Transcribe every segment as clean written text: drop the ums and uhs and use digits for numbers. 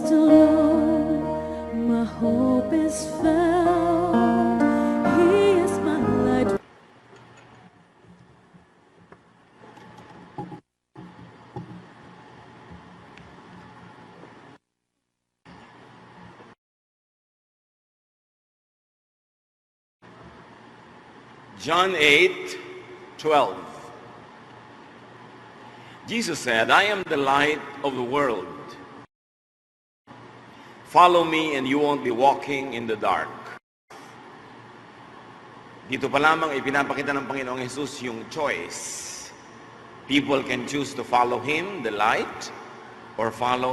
Christ alone, my hope is found. He is my light. John 8:12. Jesus said, I am the light of the world. Follow me and you won't be walking in the dark. Dito pa lamang ipinapakita ng Panginoong Jesus yung choice. People can choose to follow Him, the light, or follow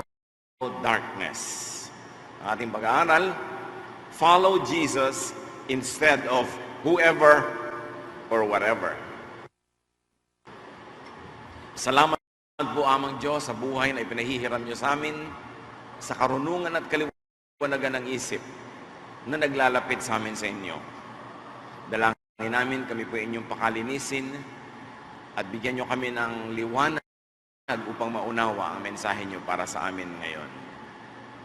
darkness. Ang ating pag-aaral, follow Jesus instead of whoever or whatever. Salamat po amang Diyos sa buhay na ipinahihiram niyo sa amin, sa karunungan at kaliwanagan ng isip na naglalapit sa amin sa inyo. Dalangin namin kami po inyong pakalinisin at bigyan niyo kami ng liwanag upang maunawa ang mensahe niyo para sa amin ngayon.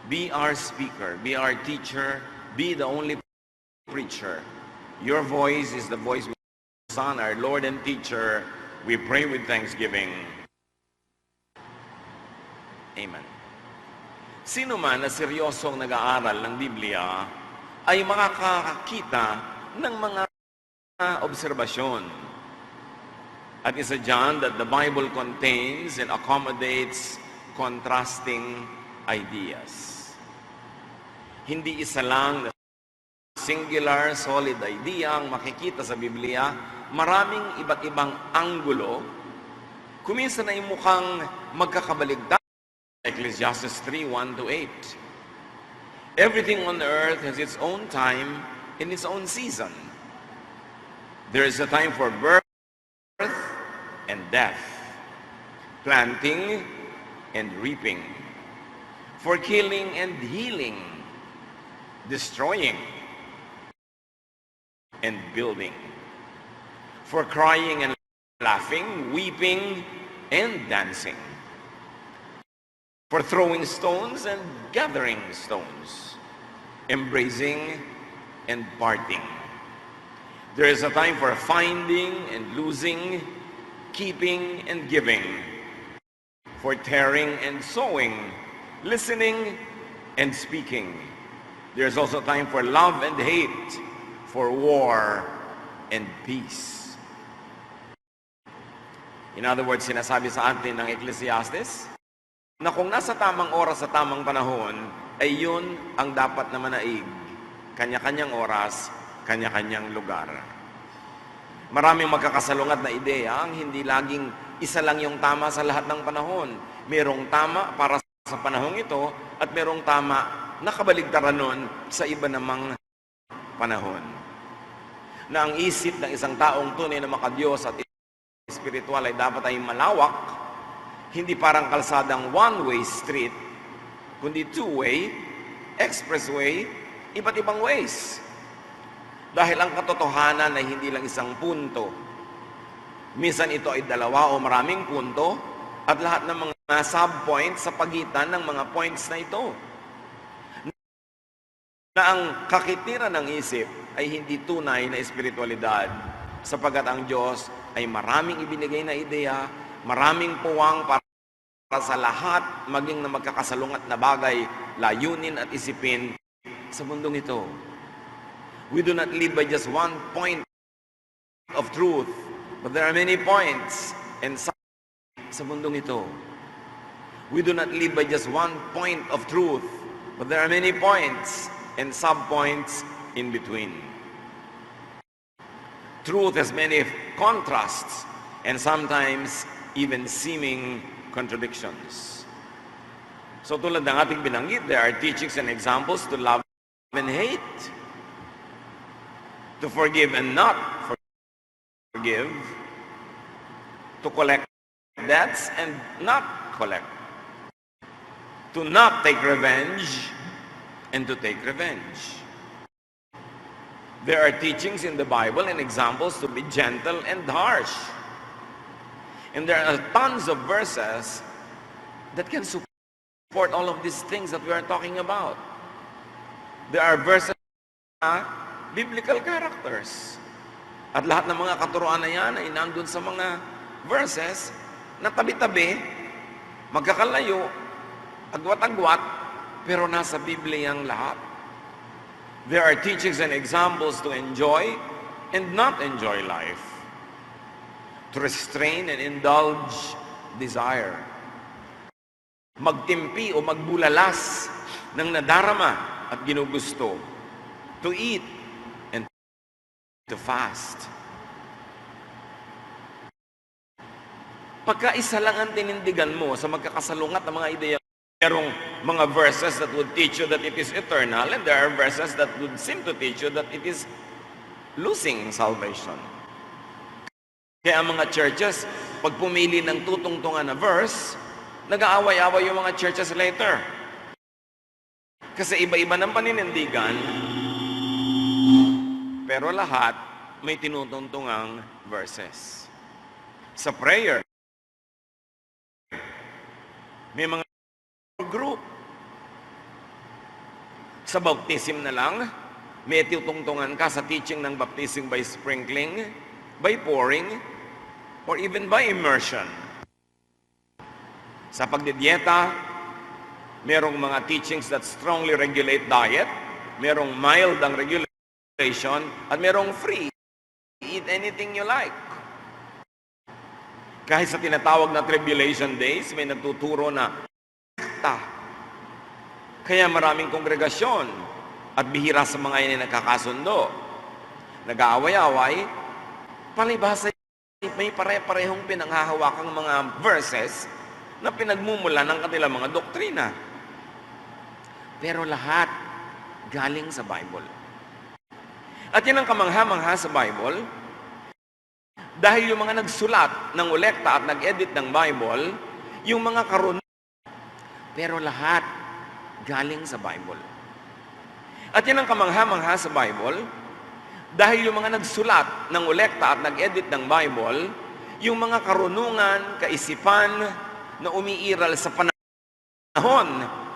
Be our speaker, be our teacher, be the only preacher. Your voice is the voice of the Son, our Lord and teacher. We pray with thanksgiving. Amen. Sino man na seryosong nag-aaral ng Biblia ay makakakita ng mga obserbasyon. At isa dyan that the Bible contains and accommodates contrasting ideas. Hindi isa lang na singular, solid idea ang makikita sa Biblia, maraming iba't ibang anggulo, kuminsan ay mukhang magkakabaligtad. Ecclesiastes 3:1-8. Everything on earth has its own time in its own season. There is a time for birth and death, planting and reaping, for killing and healing, destroying and building, for crying and laughing, weeping and dancing, for throwing stones and gathering stones, embracing and parting. There is a time for finding and losing, keeping and giving, for tearing and sowing, listening and speaking. There is also time for love and hate, for war and peace. In other words, sinasabi sa atin ng Ecclesiastes, na kung nasa tamang oras sa tamang panahon, ay yun ang dapat na manaig. Kanya-kanyang oras, kanya-kanyang lugar. Maraming magkakasalungat na ideya ang hindi laging isa lang yung tama sa lahat ng panahon. Merong tama para sa panahong ito at merong tama na kabaligtaran nun sa iba namang panahon. Na ang isip ng isang taong tunay na makadiyos at espiritual ay dapat ay malawak, hindi parang kalsadang one-way street, kundi two-way, expressway, iba't ibang ways. Dahil ang katotohanan ay hindi lang isang punto. Minsan ito ay dalawa o maraming punto at lahat ng mga sub-points sa pagitan ng mga points na ito. Na ang kakitiran ng isip ay hindi tunay na espiritualidad sapagkat ang Diyos ay maraming ibinigay na ideya, maraming puwang para sa lahat, maging na magkakasalungat na bagay, layunin at isipin sa mundong ito. We do not live by just one point of truth, but there are many points and sa mundong ito. We do not live by just one point of truth, but there are many points and sub-points in between. Truth has many contrasts and sometimes even seeming contradictions. So tulad ng ating binanggit, there are teachings and examples to love and hate, to forgive and not forgive, to collect debts and not collect, to not take revenge and to take revenge. There are teachings in the Bible and examples to be gentle and harsh. And there are tons of verses that can support support all of these things that we are talking about. There are verses na biblical characters. At lahat ng mga katuruan na yan ay nandun sa mga verses na tabi-tabi, magkakalayo, agwat-agwat, pero nasa Biblia ang lahat. There are teachings and examples to enjoy and not enjoy life, to restrain and indulge desire, magtimpi o magbulalas ng nadarama at ginugusto, to eat and to fast. Pagka isa lang ang tinindigan mo sa magkakasalungat ng mga ideya, merong mga verses that would teach you that it is eternal, and there are verses that would seem to teach you that it is losing salvation. Kaya ang mga churches, pag pumili ng tutungtungan na verse, nag-aaway-away yung mga churches later. Kasi iba-iba ng paninindigan, pero lahat may tinutungtungang verses. Sa prayer, may mga group. Sa baptism na lang, may tutungtungan ka sa teaching ng baptism by sprinkling, by pouring, or even by immersion. Sa pagdidieta, merong mga teachings that strongly regulate diet, merong mild ang regulation, at merong free. Eat anything you like. Kahit sa tinatawag na tribulation days, may nagtuturo na sekta. Kaya maraming kongregasyon at bihira sa mga yan ay nakakasundo. Nag-aaway-away, palibhasa may pare-parehong pinanghahawakang mga verses na pinagmumula ng kanilang mga doktrina. Pero lahat galing sa Bible. At yan ang kamangha-mangha sa Bible, dahil yung mga nagsulat ng olekta at nag-edit ng Bible, yung mga pero lahat galing sa Bible. At yan ang kamangha-mangha sa Bible, dahil yung mga nagsulat ng olekta at nag-edit ng Bible, yung mga karunungan, kaisipan na umiiral sa panahon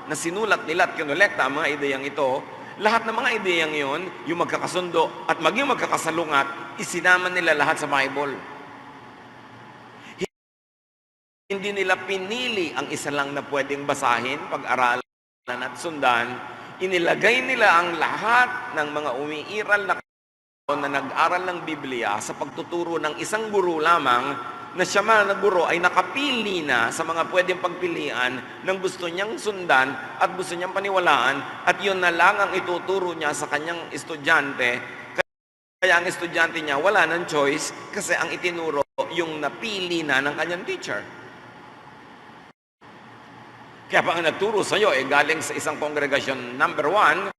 na sinulat nila at kinolekta ang mga ideyang ito, lahat ng mga ideyang yon, yung magkakasundo at maging magkakasalungat, isinama nila lahat sa Bible. Hindi nila pinili ang isa lang na pwedeng basahin, pag-aralan at sundan. Inilagay nila ang lahat ng mga umiiral na nag-aral ng Biblia sa pagtuturo ng isang guro lamang, na siya man na guro ay nakapili na sa mga pwedeng pagpilian ng gusto niyang sundan at gusto niyang paniwalaan, at yun na lang ang ituturo niya sa kanyang estudyante. Kaya ang estudyante niya wala ng choice kasi ang itinuro yung napili na ng kanyang teacher. Kaya pag ang nagturo sa iyo galing sa isang kongregasyon number 1,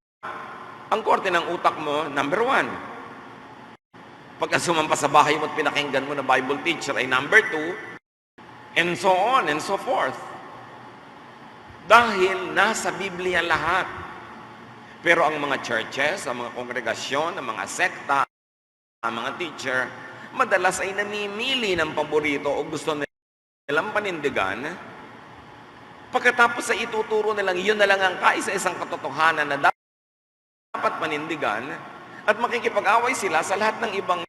ang korte ng utak mo number 1. Pagka sumampa sa bahay mo at pinakinggan mo na Bible teacher ay number 2, and so on and so forth. Dahil nasa Biblia lahat. Pero ang mga churches, ang mga kongregasyon, ang mga sekta, ang mga teacher, madalas ay namimili ng paborito o gusto nilang panindigan. Pagkatapos ay ituturo nilang yun na lang ang kaisa-isang katotohanan na dapat panindigan, at makikipag-away sila sa lahat ng ibang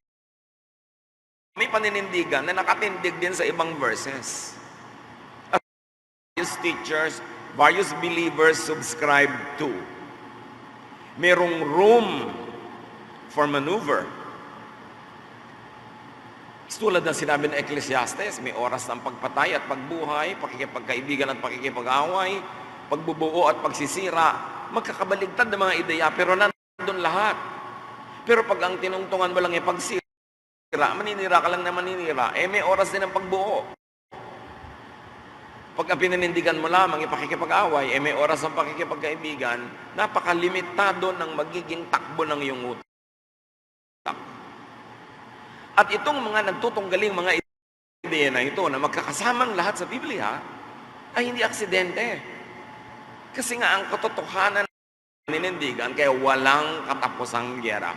may paninindigan na nakatindig din sa ibang verses. At various teachers, various believers subscribe to. Merong room for maneuver. Tulad ng sinabi ng Ecclesiastes, may oras ng pagpatay at pagbuhay, pakikipagkaibigan at pakikipag-away, pagbubuo at pagsisira, magkakabaligtad ng mga ideya, pero nandun lahat. Pero pag ang tinungtungan mo lang ay pagsira, maninira ka lang na maninira, may oras din ang pagbuo. Pag pinanindigan mo lamang ipakikipag-away, may oras ang pakikipagkaibigan, napakalimitado ng magiging takbo ng iyong utak. At itong mga nagtutunggaling mga ideya na ito na magkakasamang lahat sa Biblia ay hindi aksidente. Kasi nga ang katotohanan ninindigan kaya walang katapusang giyera.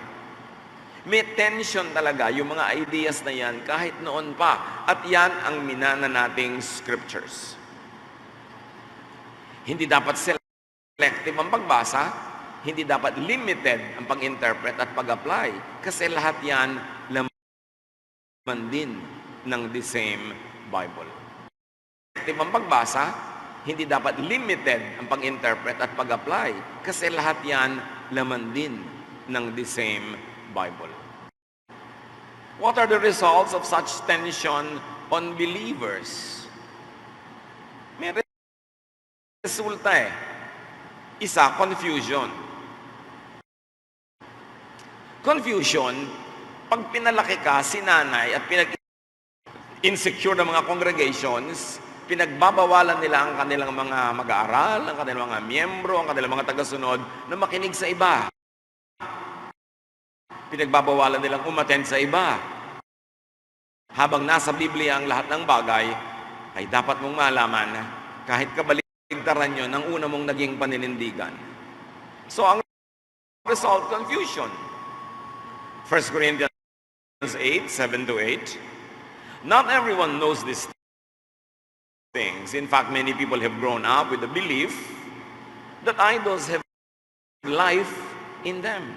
May tension talaga yung mga ideas na yan kahit noon pa. At yan ang minana nating scriptures. Hindi dapat selective ang pagbasa, hindi dapat limited ang pag-interpret at pag-apply. Kasi lahat yan laman din ng the same Bible. Selective ang pagbasa, hindi dapat limited ang pag-interpret at pag-apply. Kasi lahat yan laman din ng the same Bible. What are the results of such tension on believers? May resulta eh. Isa, confusion. Confusion, pag pinalaki ka, sinanay at insecure ng mga congregations, pinagbabawalan nila ang kanilang mga mag-aaral, ang kanilang mga miyembro, ang kanilang mga tagasunod na makinig sa iba. Pinagbabawalan nilang umattend sa iba. Habang nasa Biblia ang lahat ng bagay, ay dapat mong malaman kahit kabaligtaran nyo ng una mong naging paninindigan. So ang result, confusion. 1 Corinthians 8, 7-8. Not everyone knows these things. In fact, many people have grown up with the belief that idols have life in them.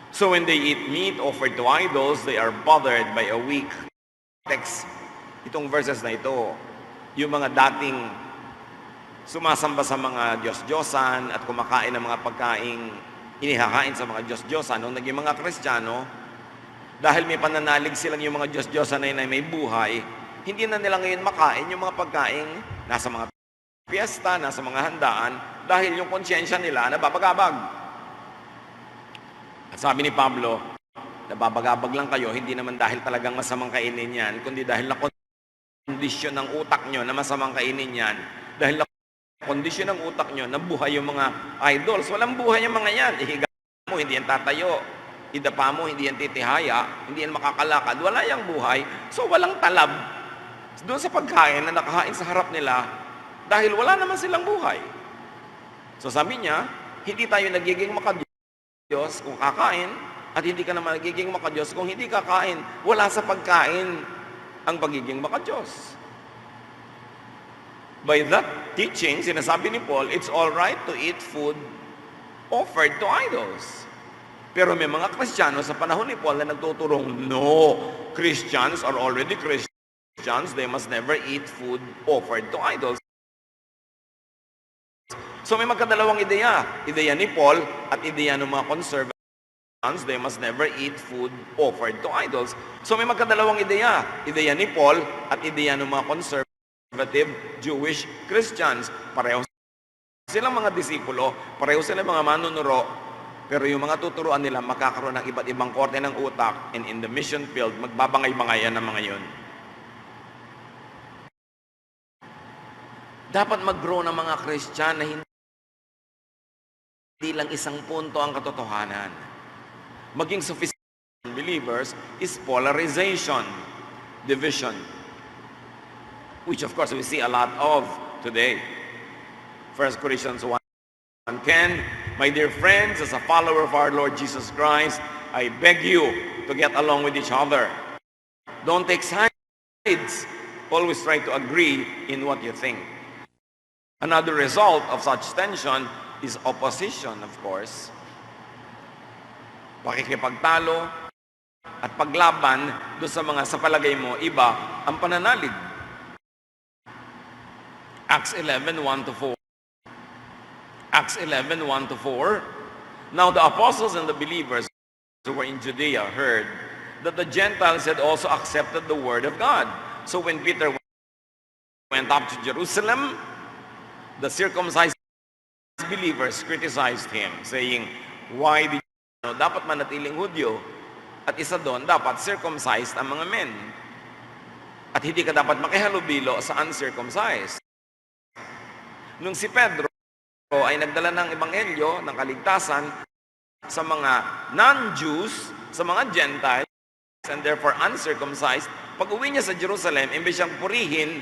So when they eat meat offered to idols, they are bothered by a weak text. Itong verses na ito, yung mga dating sumasamba sa mga Diyos-Diyosan at kumakain ng mga pagkaing inihakain sa mga Diyos-Diyosan, nung naging mga Kristiyano, dahil may pananalig silang yung mga Diyos-Diyosan na may buhay, hindi na nila ngayon makain yung mga pagkaing nasa mga piyesta, nasa mga handaan, dahil yung konsyensya nila nababagabag. At sabi ni Pablo, nababagabag lang kayo, hindi naman dahil talagang masamang kainin yan, kundi dahil na kondisyon ng utak nyo na masamang kainin yan, dahil na kondisyon ng utak nyo na buhay yung mga idols. Walang buhay yung mga yan. Ihiga mo, hindi yan tatayo. Idapa mo, hindi yan titihaya. Hindi yan makakalakad. Wala yung buhay. So walang talab doon sa pagkain na nakahain sa harap nila dahil wala naman silang buhay. So sabi niya, hindi tayo nagiging makadiyos kung kakain at hindi ka naman nagiging makadiyos kung hindi kakain. Wala sa pagkain ang pagiging makadiyos. By that teaching, sinasabi ni Paul, it's all right to eat food offered to idols. Pero may mga Kristiyano sa panahon ni Paul na nagtuturong, no, Christians are already Christians, they must never eat food offered to idols. So may magkadalawang ideya. Ideya ni Paul at ideya ng mga conservatives, they must never eat food offered to idols. So may magkadalawang ideya. Ideya ni Paul at ideya ng mga conservative Jewish Christians. Pareho silang mga disipulo, pareho silang mga manunuro, pero yung mga tuturuan nila makakaroon ng iba't ibang korte ng utak, and in the mission field, magbabangay-bangayan ng mga yun. Dapat mag-grow ng mga Christian na hindi lang isang punto ang katotohanan. Maging sophisticated believers is polarization, division, which of course we see a lot of today. 1 Corinthians 1:10, my dear friends, as a follower of our Lord Jesus Christ, I beg you to get along with each other. Don't take sides. Always try to agree in what you think. Another result of such tension is opposition, of course. Pakikipagtalo at paglaban doon sa mga sa palagay mo iba ang pananalig. Acts 11:1-4. Acts 11:1-4. Now the apostles and the believers who were in Judea heard that the Gentiles had also accepted the word of God. So when Peter went up to Jerusalem, the circumcised believers criticized him, saying, why did you dapat manatiling Hudyo at isa doon, dapat circumcised ang mga men. At hindi ka dapat makihalubilo sa uncircumcised. Nung si Pedro ay nagdala ng ebanghelyo, ng kaligtasan sa mga non-Jews, sa mga Gentiles, and therefore uncircumcised, pag uwi niya sa Jerusalem, imbes siyang purihin,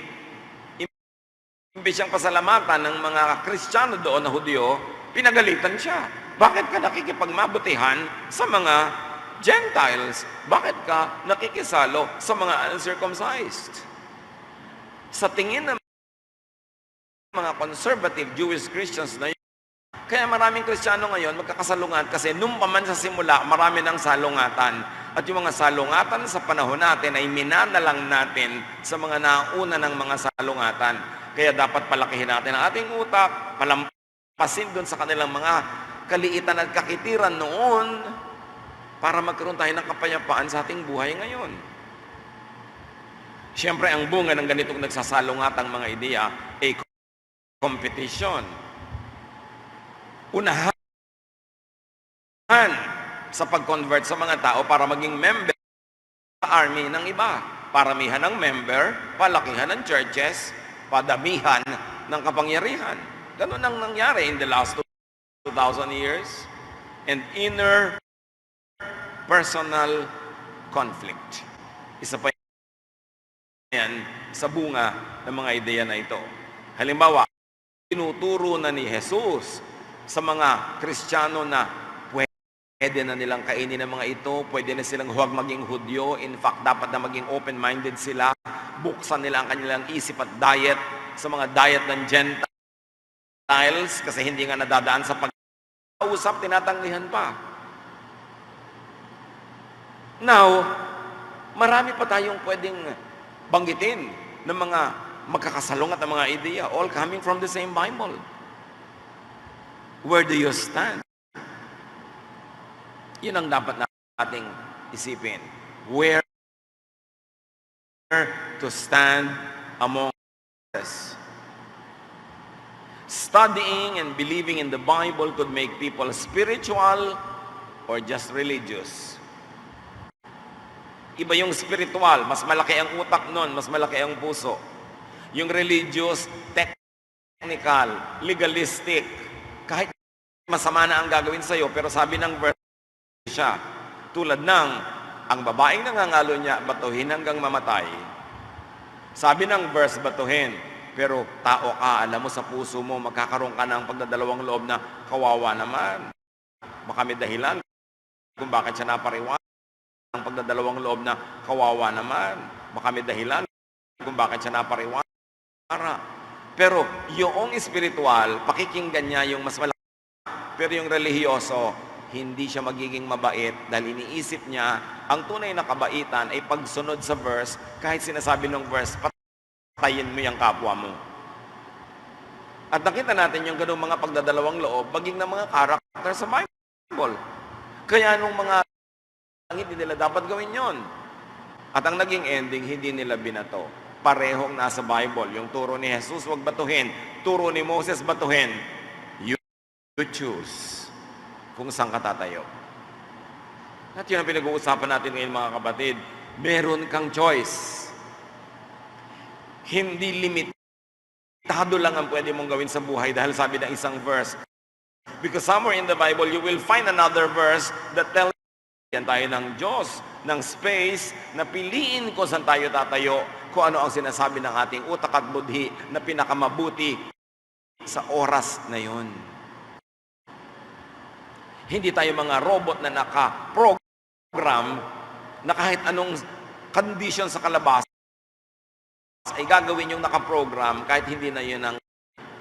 imbes siyang pasalamatan ng mga Kristiyano doon na Hudyo, pinagalitan siya. Bakit ka nakikipagmabutihan sa mga Gentiles? Bakit ka nakikisalo sa mga uncircumcised? Sa tingin ng mga conservative Jewish Christians na yun. Kaya maraming Kristiyano ngayon magkakasalungat kasi nung pa man sa simula, marami ng salungatan. At yung mga salungatan sa panahon natin ay minanalang natin sa mga nauna ng mga salungatan. Kaya dapat palakihin natin ang ating utak, palampasin doon sa kanilang mga kaliitan at kakitiran noon para magkaroon tayo ng kapayapaan sa ating buhay ngayon. Siyempre, ang bunga ng ganitong nagsasalungatang mga ideya ay competition. Unahan sa pag-convert sa mga tao para maging member sa army ng iba. Paramihan ng member, palakihan ng churches, padamihan ng kapangyarihan. Ganun ang nangyari in the last 2,000 years. And inner personal conflict. Isa pa yan sa bunga ng mga ideya na ito. Halimbawa, tinuturo na ni Jesus sa mga Kristiyano na pwede na nilang kainin ng mga ito, pwede na silang huwag maging Hudyo, in fact, dapat na maging open-minded sila, buksan nila ang kanilang isip at diet sa mga diet ng Gentiles kasi hindi nga nadadaan sa pag-usap, tinatanggihan pa. Now, marami pa tayong pwedeng banggitin ng mga magkakasalungat ng mga ideya, all coming from the same Bible. Where do you stand? Yun ang dapat nating isipin. Where to stand among us. Studying and believing in the Bible could make people spiritual or just religious. Iba yung spiritual, mas malaki ang utak nun, mas malaki ang puso. Yung religious, technical, legalistic, kahit masama na ang gagawin sa'yo, pero sabi ng verse siya, tulad ng, ang babaeng nangangalo niya, batuhin hanggang mamatay. Sabi ng verse, batuhin, pero tao ka, alam mo sa puso mo, magkakaroon ka ng pagdadalawang loob na kawawa naman. Baka may dahilan kung bakit siya napariwan. Ang pagdadalawang loob na kawawa naman. Baka may dahilan kung bakit siya napariwan. Pero yung spiritual, pakikinggan niya yung mas malaki. Pero yung relihiyoso, hindi siya magiging mabait dahil iniisip niya, ang tunay na kabaitan ay pagsunod sa verse, kahit sinasabi ng verse, patayin mo yung kapwa mo. At nakita natin yung ganung mga pagdadalawang loob, maging ng mga karakter sa Bible. Kaya nung mga hindi nila dapat gawin yon. At ang naging ending, hindi nila binato. Parehong nasa Bible. Yung turo ni Jesus, wag batuhin. Turo ni Moses, batuhin. You choose kung saan ka tatayo. At yun ang pinag-uusapan natin ngayon, mga kapatid. Meron kang choice. Hindi limitado lang ang pwede mong gawin sa buhay dahil sabi ng isang verse. Because somewhere in the Bible, you will find another verse that tells yan tayo ng Diyos, ng space, na piliin kung saan tayo tatayo, kung ano ang sinasabi ng ating utak at budhi na pinakamabuti sa oras na yon. Hindi tayo mga robot na naka-program na kahit anong condition sa kalabas ay gagawin yung naka-program kahit hindi na yun ang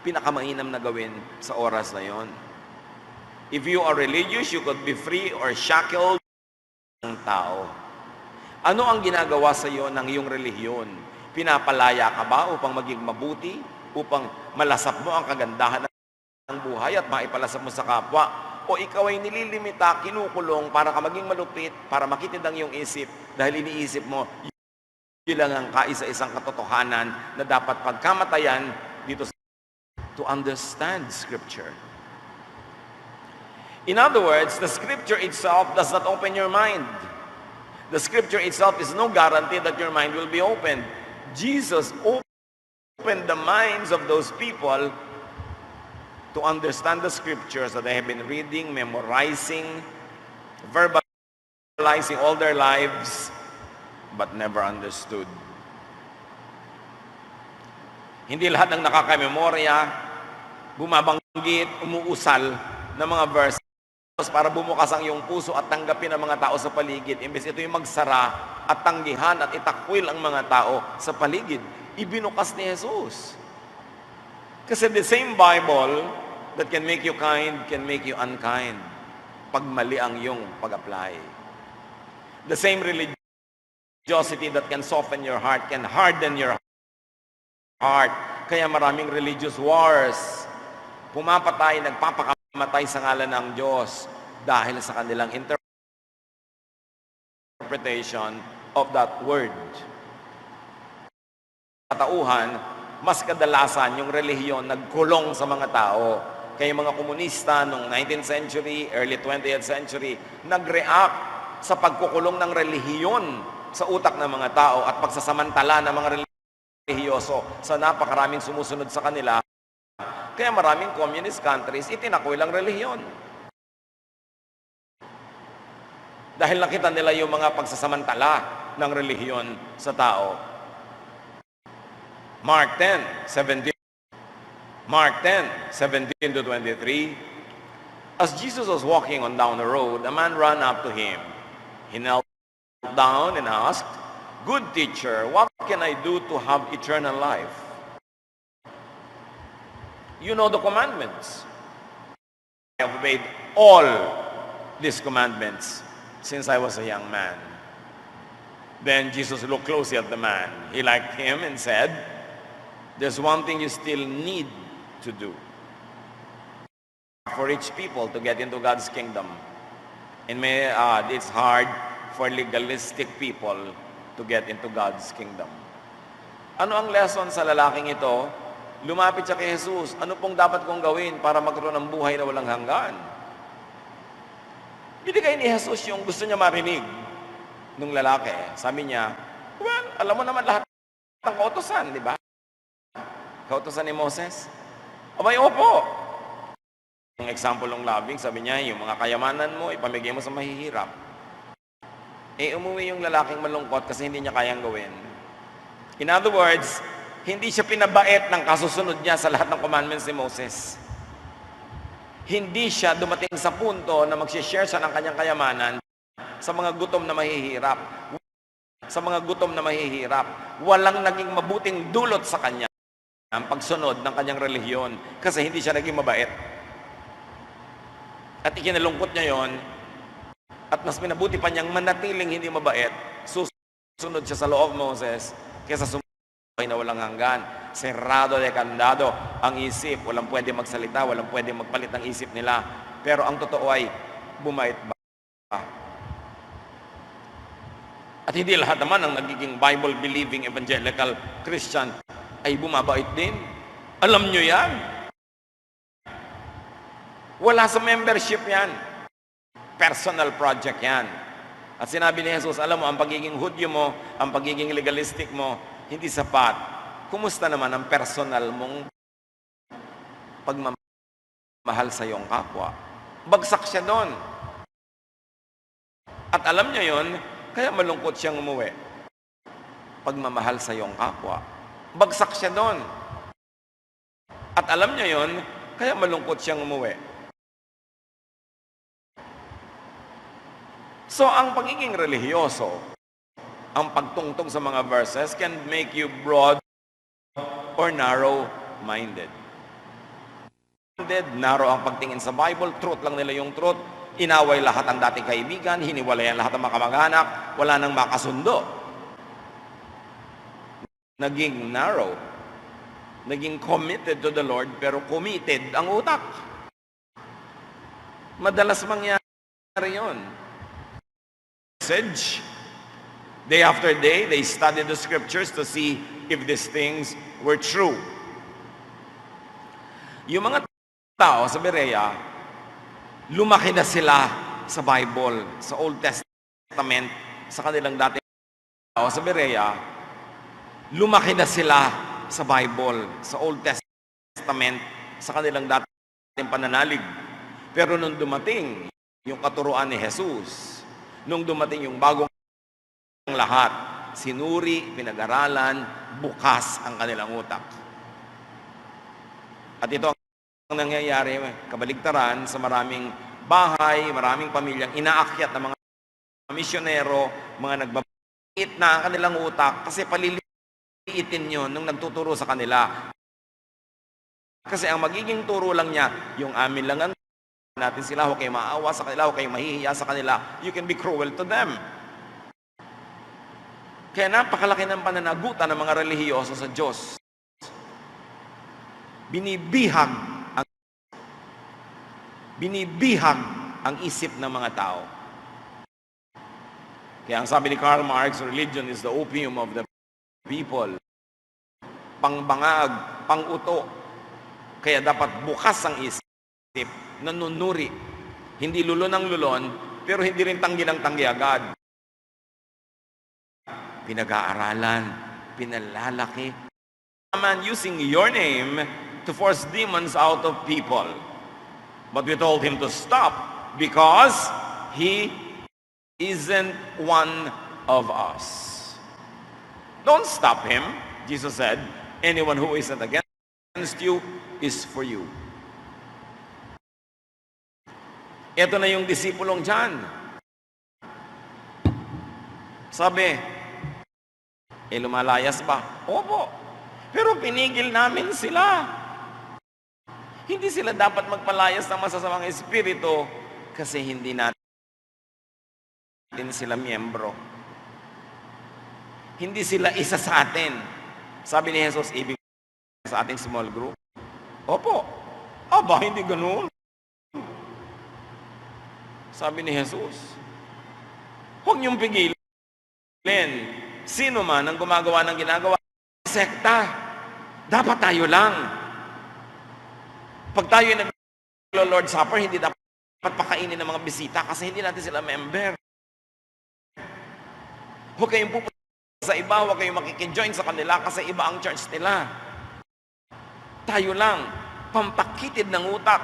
pinakamainam na gawin sa oras na yon. If you are religious, you could be free or shackled ng tao. Ano ang ginagawa sa iyo ng iyong relihiyon? Pinapalaya ka ba upang maging mabuti? Upang malasap mo ang kagandahan ng buhay at maipalasap mo sa kapwa? O ikaw ay nililimita, kinukulong para ka maging malupit, para makitid ang iyong isip dahil iniisip mo, yun lang ang kaisa-isang katotohanan na dapat pagkamatayan dito sa to understand Scripture. In other words, the Scripture itself does not open your mind. The Scripture itself is no guarantee that your mind will be opened. Jesus opened the minds of those people to understand the Scriptures that they have been reading, memorizing, verbalizing all their lives, but never understood. Hindi lahat ng nakakamemorya, bumabanggit, umuusal ng mga verse para bumukas ang iyong puso at tanggapin ang mga tao sa paligid. Imbes ito yung magsara at tanggihan at itakwil ang mga tao sa paligid. Ibinukas ni Jesus. Kasi the same Bible that can make you kind can make you unkind pag mali ang iyong pag-apply. The same religiosity that can soften your heart can harden your heart. Kaya maraming religious wars. Pumapatay, nagpapakamatay sa ngalan ng Diyos dahil sa kanilang interpretation of that word. Katauhan, mas kadalasan yung relihiyon nagkulong sa mga tao. Kaya yung mga komunista noong 19th century, early 20th century, nag-react sa pagkukulong ng relihiyon sa utak ng mga tao at pagsasamantala ng mga relihiyoso sa napakaraming sumusunod sa kanila. Kaya maraming communist countries, itinakwil ang relihiyon. Dahil nakita nila yung mga pagsasamantala ng relihiyon sa tao. Mark 10:17 to 23. As Jesus was walking on down the road, a man ran up to him. He knelt down and asked, "Good teacher, what can I do to have eternal life?" You know the commandments. I have obeyed all these commandments since I was a young man. Then Jesus looked closely at the man. He liked him and said, "There's one thing you still need to do for rich people to get into God's kingdom. And may it's hard for legalistic people to get into God's kingdom." Ano ang lesson sa lalaking ito? Lumapit siya kay Jesus. Ano pong dapat kong gawin para magkaroon ng buhay na walang hanggan? Binigay ni Jesus yung gusto niya marinig nung lalaki. Sabi niya, well, alam mo naman lahat ng kautosan, di ba? Kautosan ni Moses. Abay, opo. Yung example ng loving, sabi niya, yung mga kayamanan mo, ipamigay mo sa mahihirap. Umuwi yung lalaking malungkot kasi hindi niya kayang gawin. In other words, hindi siya pinabait ng kasusunod niya sa lahat ng commandments ni Moses. Hindi siya dumating sa punto na mag-share siya ng kanyang kayamanan sa mga gutom na mahihirap. Sa mga gutom na mahihirap. Walang naging mabuting dulot sa kanya ang pagsunod ng kanyang relihiyon kasi hindi siya naging mabait. At ikinalungkot niya yon at mas minabuti pa niyang manatiling hindi mabait, susunod siya sa law of Moses kaysa sumunod na walang hanggan. Serrado de candado ang isip, walang pwede magsalita, walang pwede magpalit ng isip nila. Pero ang totoo ay bumait ba? At hindi lahat naman ang nagiging Bible-believing evangelical Christian ay bumabait din. Alam nyo yan. Wala sa membership yan. Personal project yan. At sinabi ni Jesus, alam mo, ang pagiging Hudyo mo, ang pagiging legalistic mo, hindi sapat. Kumusta naman ang personal mong pagmamahal sa iyong kapwa? Bagsak siya doon. At alam niya yon, kaya malungkot siyang umuwi. Pagmamahal sa iyong kapwa. Bagsak siya doon. At alam niya yon, kaya malungkot siyang umuwi. So, ang pagiging relihiyoso, ang pagtungtong sa mga verses can make you broad or narrow-minded. Narrow ang pagtingin sa Bible, truth lang nila yung truth, inaway lahat ang dating kaibigan, hiniwalayan lahat ng mga kamag-anak, wala nang makasundo. Naging narrow, naging committed to the Lord, pero committed ang utak. Madalas mangyari yun. Message, day after day, they studied the scriptures to see if these things were true. Yung mga tao sa Berea, lumaki na sila sa Bible, sa Old Testament, sa kanilang dating tao sa Berea, lumaki na sila sa Bible, sa Old Testament, sa kanilang dating pananalig. Pero nung dumating yung katuruan ni Jesus, nung dumating yung bagong lahat, sinuri, pinag-aralan, bukas ang kanilang utak. At ito ang nangyayari, kabaligtaran sa maraming bahay, maraming pamilyang inaakyat ng mga misyonero, mga nagbabait na ang kanilang utak kasi paliliitin yun nung nagtuturo sa kanila. Kasi ang magiging turo lang niya, yung amin lang ang natin sila, huwag kayong maawa sa kanila, huwag kayong mahihiya sa kanila. You can be cruel to them. Kaya napakalaki ng pananagutan ng mga relihiyoso sa Diyos. Binibihag ang isip ng mga tao. Kaya ang sabi ni Karl Marx, religion is the opium of the people. Pangbangag, panguto. Kaya dapat bukas ang isip, nanunuri. Hindi lulon ng lulon, pero hindi rin tanggi ng tanggi agad. Pinag-aaralan, pinalalaki. A man using your name to force demons out of people. But we told him to stop because he isn't one of us. Don't stop him, Jesus said. Anyone who isn't against you is for you. Ito na yung disipulong John. Sabi, lumalayas ba? Opo. Pero pinigil namin sila. Hindi sila dapat magpalayas ng masasamang espiritu kasi hindi natin sila miyembro. Hindi sila isa sa atin. Sabi ni Jesus, ibig sa ating small group. Opo. Aba, hindi ganun. Sabi ni Jesus, huwag niyong pigilin. Sino man ang gumagawa ng ginagawa, sekta. Dapat tayo lang. Pag tayo ay nag-Lord Supper, hindi dapat pakainin ng mga bisita kasi hindi natin sila member. Huwag kayong pupunta sa iba, huwag kayong makikijoin sa kanila kasi iba ang church nila. Tayo lang, pampakitid ng utak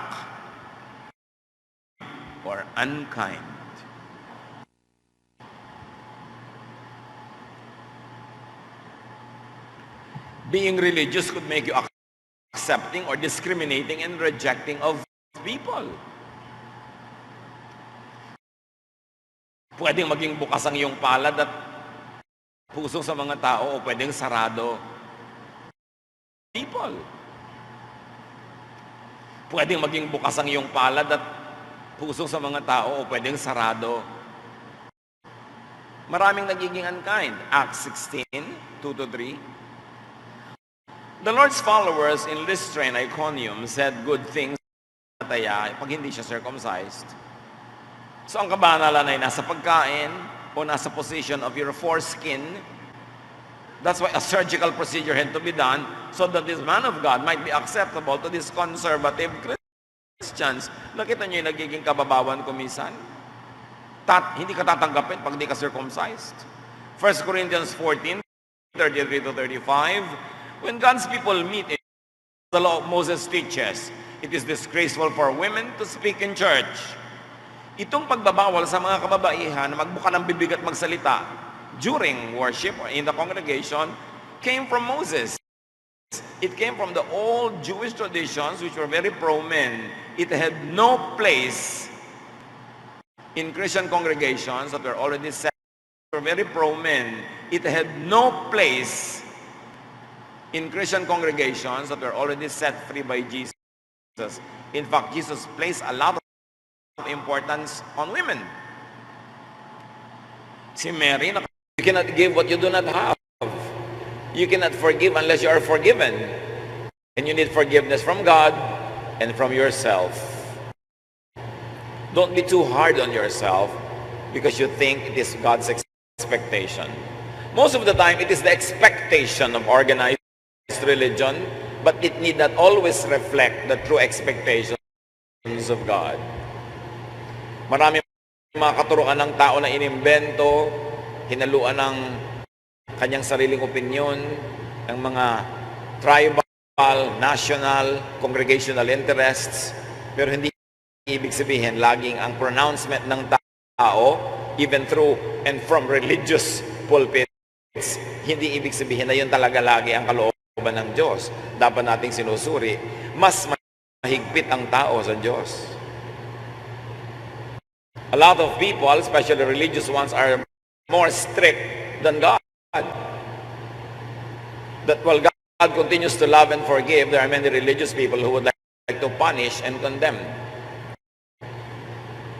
or unkind. Being religious could make you accepting or discriminating and rejecting of people. Pwedeng maging bukas ang iyong palad at puso sa mga tao o pwedeng sarado. People. Pwedeng maging bukas ang iyong palad at puso sa mga tao o pwedeng sarado. Maraming nagiging unkind. Acts 16, 2-3. The Lord's followers in Lystra and Iconium said good things pag hindi siya circumcised. So ang kabanalan ay nasa pagkain o nasa position of your foreskin. That's why a surgical procedure had to be done so that this man of God might be acceptable to these conservative Christians. Nakita niyo yung nagiging kababawan ko minsan? Hindi ka tatanggapin pag di ka circumcised. 1 Corinthians 14, 33-35. When God's people meet, the law of Moses teaches, it is disgraceful for women to speak in church. Itong pagbabawal sa mga kababaihan na magbuka ng bibig at magsalita during worship or in the congregation came from Moses. It came from the old Jewish traditions which were very pro-men. It had no place in Christian congregations that were already set. Were very pro-men. It had no place in Christian congregations that were already set free by Jesus. In fact, Jesus placed a lot of importance on women. Si Mary, you cannot give what you do not have. You cannot forgive unless you are forgiven. And you need forgiveness from God and from yourself. Don't be too hard on yourself because you think it is God's expectation. Most of the time, it is the expectation of organized religion, but it need not always reflect the true expectations of God. Marami mga katuruan ng tao na inimbento, hinaluan ng kanyang sariling opinyon, ng mga tribal, national, congregational interests, pero hindi ibig sabihin laging ang pronouncement ng tao, even through and from religious pulpits, hindi ibig sabihin na yun talaga lagi ang kalooban ng Diyos. Dapat nating sinusuri, mas mahigpit ang tao sa Diyos. A lot of people, especially religious ones, are more strict than God. That while God continues to love and forgive, there are many religious people who would like to punish and condemn.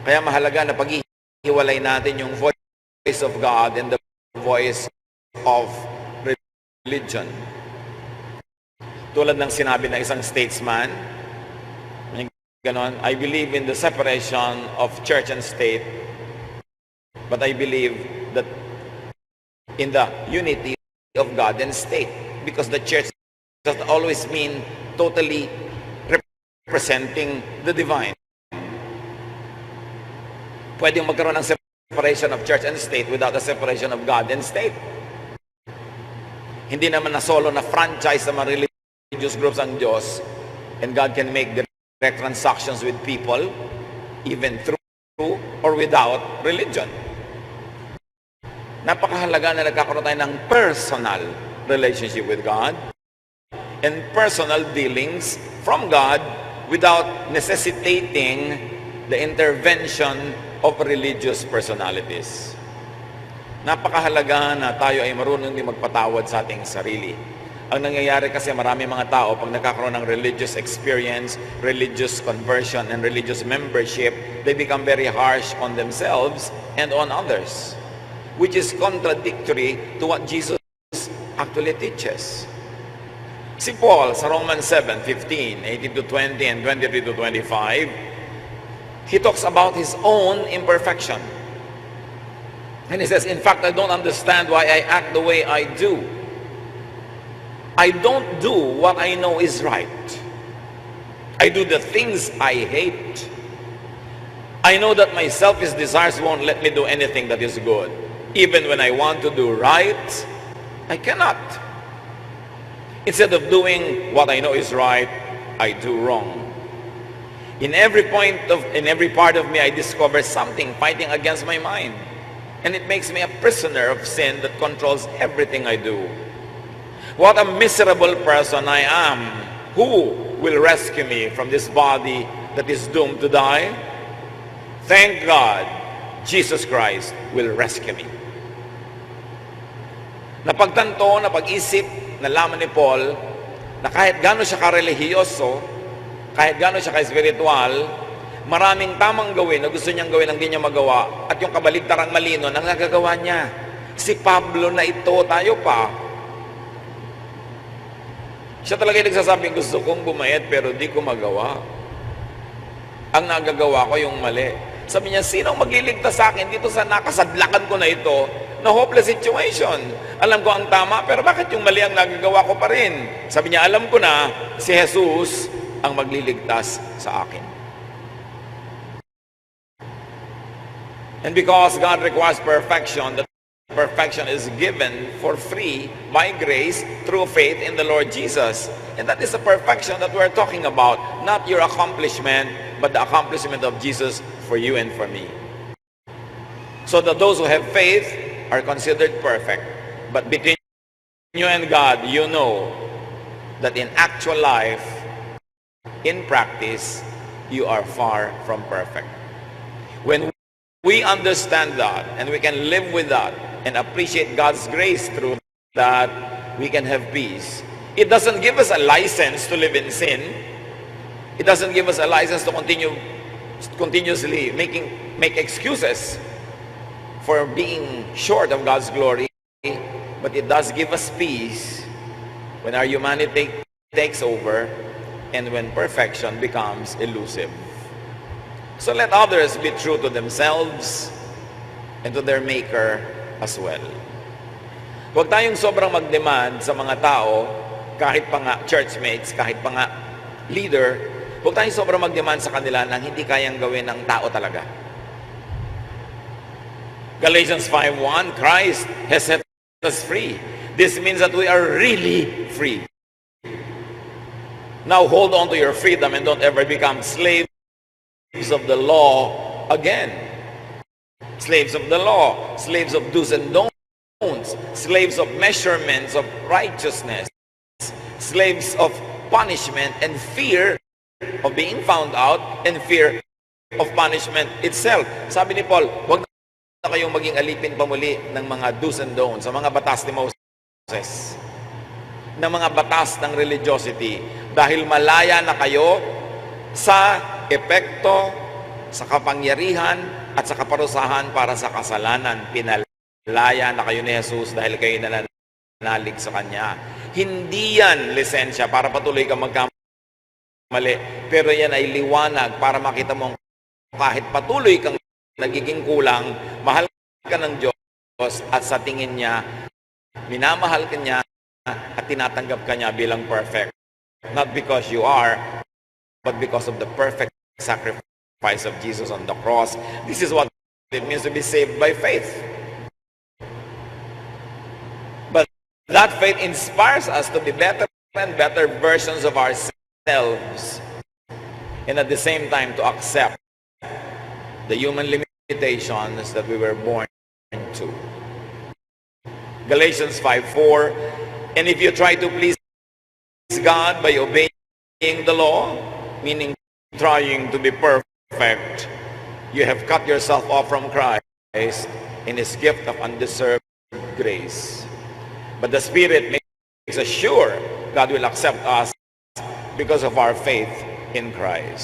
Kaya mahalaga na paghihiwalay natin yung voice of God and the voice of religion. Tulad ng sinabi ng isang statesman, ganon, I believe in the separation of church and state, but I believe that in the unity of God and state, because the church doesn't always mean totally representing the divine. Pwedeng magkaroon ng separation of church and state without the separation of God and state. Hindi naman na solo na franchise sa mga religious groups ang Diyos, and God can make direct transactions with people even through or without religion. Napakahalaga na nagkakaroon tayo ng personal relationship with God and personal dealings from God without necessitating the intervention of religious personalities. Napakahalaga na tayo ay marunong din magpatawad sa ating sarili. Ang nangyayari kasi marami mga tao pag nagkakaroon ng religious experience, religious conversion, and religious membership, they become very harsh on themselves and on others, which is contradictory to what Jesus actually teaches. Si Paul sa Romans 7:15, 18-20 and 23-25, he talks about his own imperfection. And he says, in fact, I don't understand why I act the way I do. I don't do what I know is right. I do the things I hate. I know that my selfish desires won't let me do anything that is good. Even when I want to do right, I cannot. Instead of doing what I know is right, I do wrong. In every part of me, I discover something fighting against my mind. And it makes me a prisoner of sin that controls everything I do. What a miserable person I am. Who will rescue me from this body that is doomed to die? Thank God, Jesus Christ will rescue me. Napagtanto, napag-isip, nalaman ni Paul na kahit gano'n siya karelihiyoso, kahit gano'n siya ka-spiritual, maraming tamang gawin na gusto niyang gawin ang hindi niya magawa, at yung kabaligtarang malino nang nagagawa niya. Si Pablo na ito, tayo pa. Siya talaga yung nagsasabing, gusto kong bumayat pero di ko magawa. Ang nagagawa ko yung mali. Sabi niya, sinong magliligtas sa akin dito sa nakasadlakan ko na ito, na hopeless situation? Alam ko ang tama, pero bakit yung mali ang nagagawa ko pa rin? Sabi niya, alam ko na, si Jesus ang magliligtas sa akin. And because God requires perfection, that perfection is given for free by grace through faith in the Lord Jesus. And that is the perfection that we're talking about. Not your accomplishment, but the accomplishment of Jesus for you and for me. So that those who have faith are considered perfect. But between you and God, you know that in actual life, in practice, you are far from perfect. When we understand that, and we can live with that, and appreciate God's grace through that, we can have peace. It doesn't give us a license to live in sin. It doesn't give us a license to continuously make excuses for being short of God's glory. But it does give us peace when our humanity takes over and when perfection becomes elusive. So let others be true to themselves and to their Maker as well. Huwag tayong sobrang mag-demand sa mga tao, kahit pa nga churchmates, kahit pa nga leader, huwag tayong sobrang mag-demand sa kanila nang hindi kayang gawin ng tao talaga. Galatians 5:1, Christ has set us free. This means that we are really free. Now hold on to your freedom and don't ever become slaves of the law again. Slaves of the law, slaves of do's and don'ts, slaves of measurements of righteousness, slaves of punishment and fear of being found out and fear of punishment itself. Sabi ni Paul, huwag na kayong maging alipin pa muli ng mga do's and don'ts, sa mga batas ni Moses. ng mga batas ng religiosity dahil malaya na kayo sa epekto, sa kapangyarihan at sa kaparusahan para sa kasalanan. Pinalaya na kayo ni Jesus dahil kayo nananalig sa Kanya. Hindi yan lisensya para patuloy kang magkamali, pero yan ay liwanag para makita mo kahit patuloy kang nagiging kulang, mahal ka ng Diyos at sa tingin niya, minamahal ka niya at tinatanggap ka niya bilang perfect. Not because you are, but because of the perfect sacrifice of Jesus on the cross. This is what it means to be saved by faith. But that faith inspires us to be better and better versions of ourselves, and at the same time to accept the human limitations that we were born to. Galatians 5:4, and if you try to please God by obeying the law, meaning trying to be perfect, you have cut yourself off from Christ in His gift of undeserved grace. But the Spirit makes us sure God will accept us because of our faith in Christ.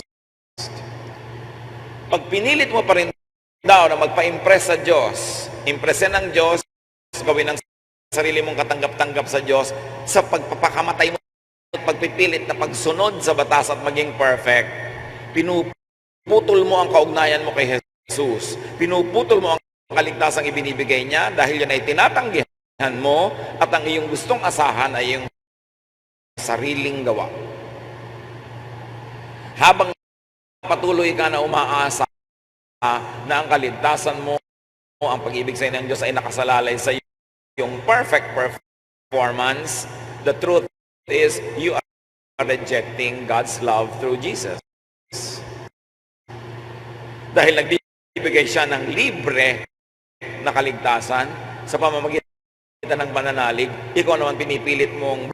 Pag pinilit mo pa rin daw na magpa-impress sa Diyos, impresin ng Diyos, gawin ang sarili mong katanggap-tanggap sa Diyos, sa pagpapakamatay mo at pagpipilit na pagsunod sa batas at maging perfect, pinuputol mo ang kaugnayan mo kay Jesus. Pinuputol mo ang kaligtasang ibinibigay niya dahil yan ay tinatanggihan mo at ang iyong gustong asahan ay yung sariling gawa. Habang patuloy ka na umaasa na ang kaligtasan mo, ang pag-ibig sa ng Diyos ay nakasalalay sa yung perfect performance, the truth is you are rejecting God's love through Jesus. Dahil nagbibigay siya ng libre na kaligtasan sa pamamagitan ng pananalig, ikaw naman pinipilit mong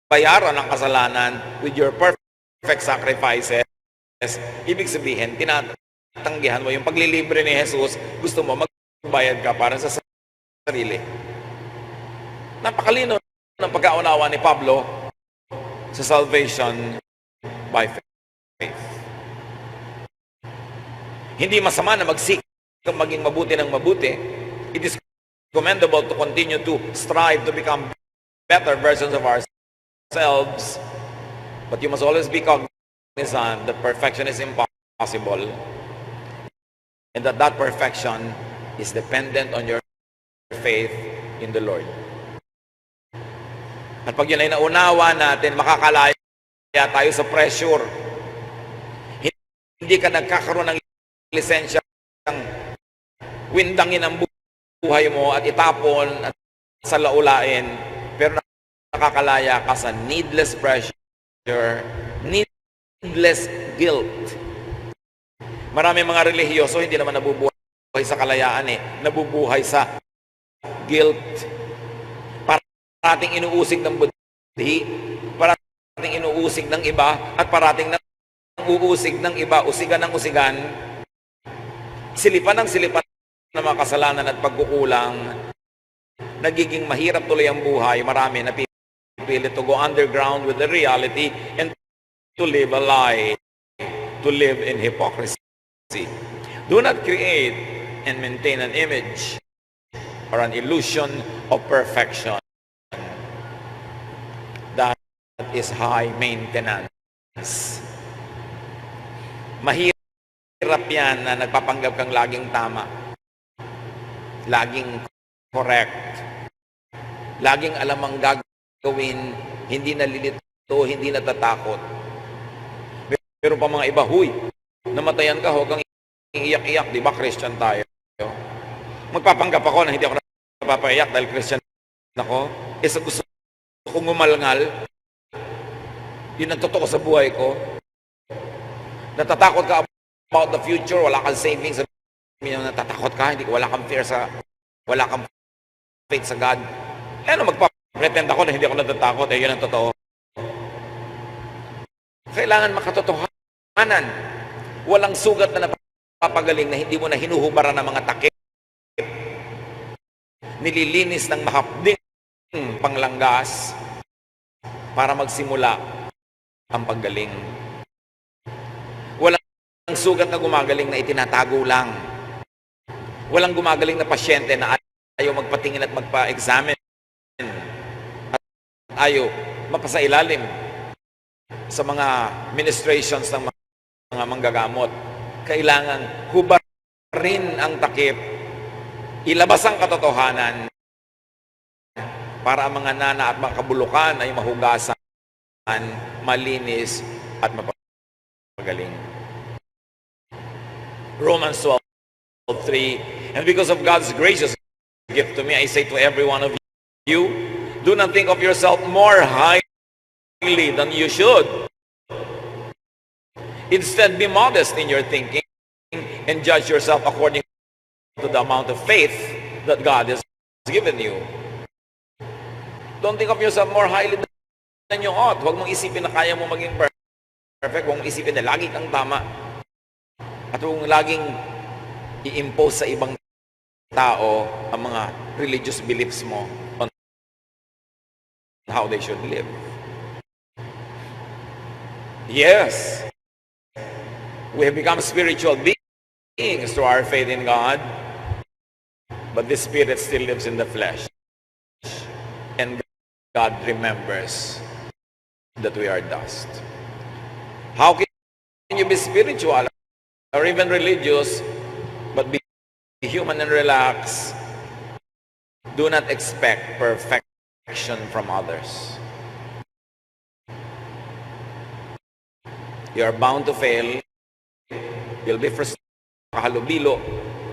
bayaran ang kasalanan with your perfect sacrifices. Ibig sabihin, tinatanggihan mo yung paglilibre ni Jesus, gusto mo magbayad ka para sa sarili. Napakalino ng pagkaunawa ni Pablo sa salvation by faith. Hindi masama na magsik maging mabuti ng mabuti. It is commendable to continue to strive to become better versions of ourselves, but you must always be cognizant that perfection is impossible and that perfection is dependent on your faith in the Lord. At pag yun ay naunawa natin, makakalaya tayo sa pressure. Hindi ka nagkakaroon ng lisensya ng windangin ang buhay mo at itapon at salaulain, pero nakakalaya ka sa needless pressure, needless guilt. Marami mga relihiyoso hindi naman nabubuhay sa kalayaan nabubuhay sa guilt. Parating inuusig ng budhi, parating inuusig ng iba, at parating uuusig ng iba, usigan ng usigan, silipan ng silipan ng mga kasalanan at pagkukulang, nagiging mahirap tuloy ang buhay. Marami na pilit to go underground with the reality and to live a lie, to live in hypocrisy. Do not create and maintain an image or an illusion of perfection. That is high maintenance. Mahirap yan na nagpapanggap kang laging tama, laging correct, laging alam ang gagawin, hindi nalilito, hindi natatakot. Pero pa mga iba, huy, namatayan ka, huwag kang iiyak-iyak, di ba Christian tayo? Magpapanggap ako na hindi ako napapaiyak dahil Christian ako. Sa gusto kong umalngal, yun ang totoo sa buhay ko. Natatakot ka about the future, wala kang savings, natatakot ka, wala kang fear wala kang faith sa God. Ano magpa-pretend ako na hindi ako natatakot, yun ang totoo. Kailangan makatotohanan. Walang sugat na napapagaling na hindi mo na hinuhubaran ng mga takip. Nililinis ng mahapding panglanggas. para magsimula ang paggaling. Walang sugat na gumagaling na itinatago lang. Walang gumagaling na pasyente na ayaw magpatingin at magpa-examine. At ayaw mapasailalim sa mga ministrations ng mga manggagamot. Kailangan hubarin ang takip, ilabas ang katotohanan para ang mga nana at mga kabulukan ay mahugasan, malinis at mapagaling. Romans 12:3, and because of God's gracious gift to me, I say to every one of you, do not think of yourself more highly than you should. Instead, be modest in your thinking and judge yourself according to the amount of faith that God has given you. Don't think of yourself more highly than you ought. Huwag mong isipin na kaya mo maging perfect. Huwag mong isipin na lagi kang tama. At huwag mong laging i-impose sa ibang tao ang mga religious beliefs mo on how they should live. Yes, we have become spiritual beings through our faith in God, but the Spirit still lives in the flesh. And God remembers that we are dust. How can you be spiritual or even religious, but be human and relax? Do not expect perfection from others. You are bound to fail. You'll be frustrated, kahalubilo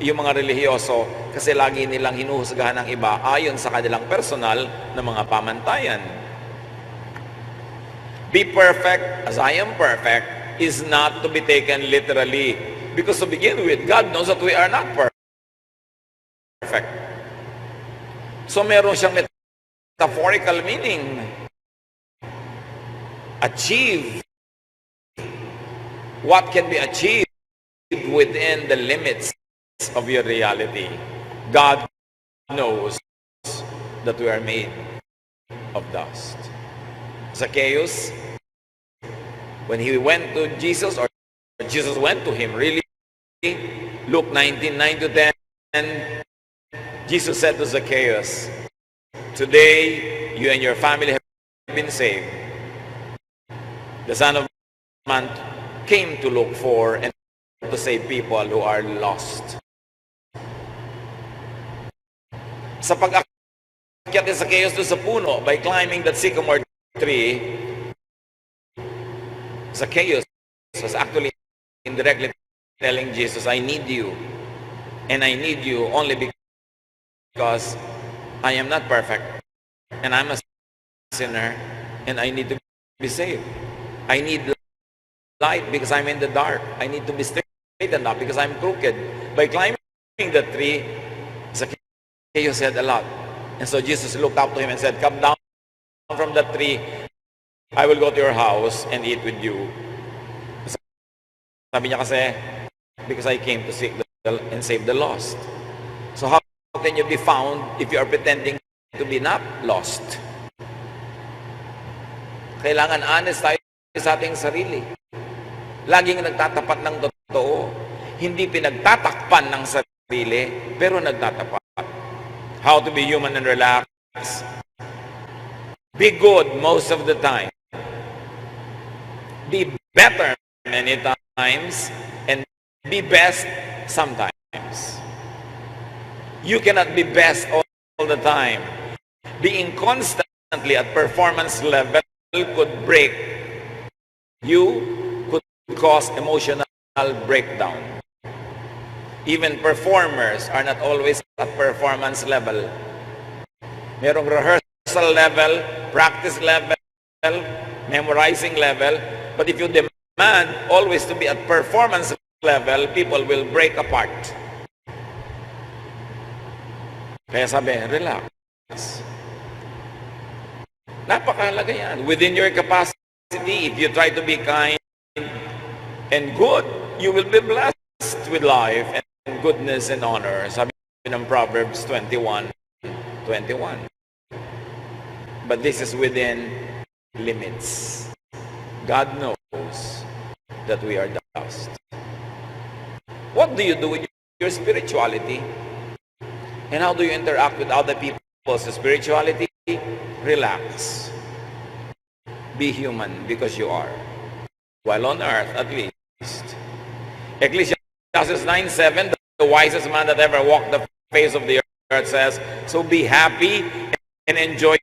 yung mga relihiyoso kasi lagi nilang hinuhusgahan ng iba ayon sa kanilang personal na mga pamantayan. Be perfect as I am perfect is not to be taken literally, because to begin with, God knows that we are not perfect. So meron siyang metaphorical meaning. Achieve what can be achieved within the limits of your reality. God knows that we are made of dust. Zacchaeus, when he went to Jesus, or Jesus went to him, really, Luke 19:9-10, Jesus said to Zacchaeus, today you and your family have been saved. The Son of Man came to look for and to save people who are lost. Sa pag-akyat ni Zacchaeus doon sa puno, by climbing that sycamore tree, Zacchaeus was actually indirectly telling Jesus, I need you. And I need you only because I am not perfect. And I'm a sinner. And I need to be saved. I need light because I'm in the dark. I need to be straightened up because I'm crooked. By climbing the tree, Zacchaeus said a lot. And so Jesus looked up to him and said, come down from the tree. I will go to your house and eat with you. Sabi niya kasi, because I came to seek and save the lost. So how can you be found if you are pretending to be not lost? Kailangan honest tayo sa ating sarili. Laging nagtatapat ng totoo. Hindi pinagtatakpan ng sarili, pero nagtatapat. How to be human and relaxed. Be good most of the time. Be better many times. And be best sometimes. You cannot be best all the time. Being constantly at performance level could break you, could cause emotional breakdown. Even performers are not always at performance level. Merong rehearsal level, practice level, memorizing level. But if you demand always to be at performance level, people will break apart. Kaya sabi, relax. Napakahalaga yan. Within your capacity, if you try to be kind and good, you will be blessed with life and goodness and honor. Sabi ng Proverbs 21:21. But this is within limits. God knows that we are dust. What do you do with your spirituality? And how do you interact with other people's spirituality? Relax. Be human because you are. While on earth, at least. Ecclesiastes 9:7, the wisest man that ever walked the face of the earth says, so be happy and enjoy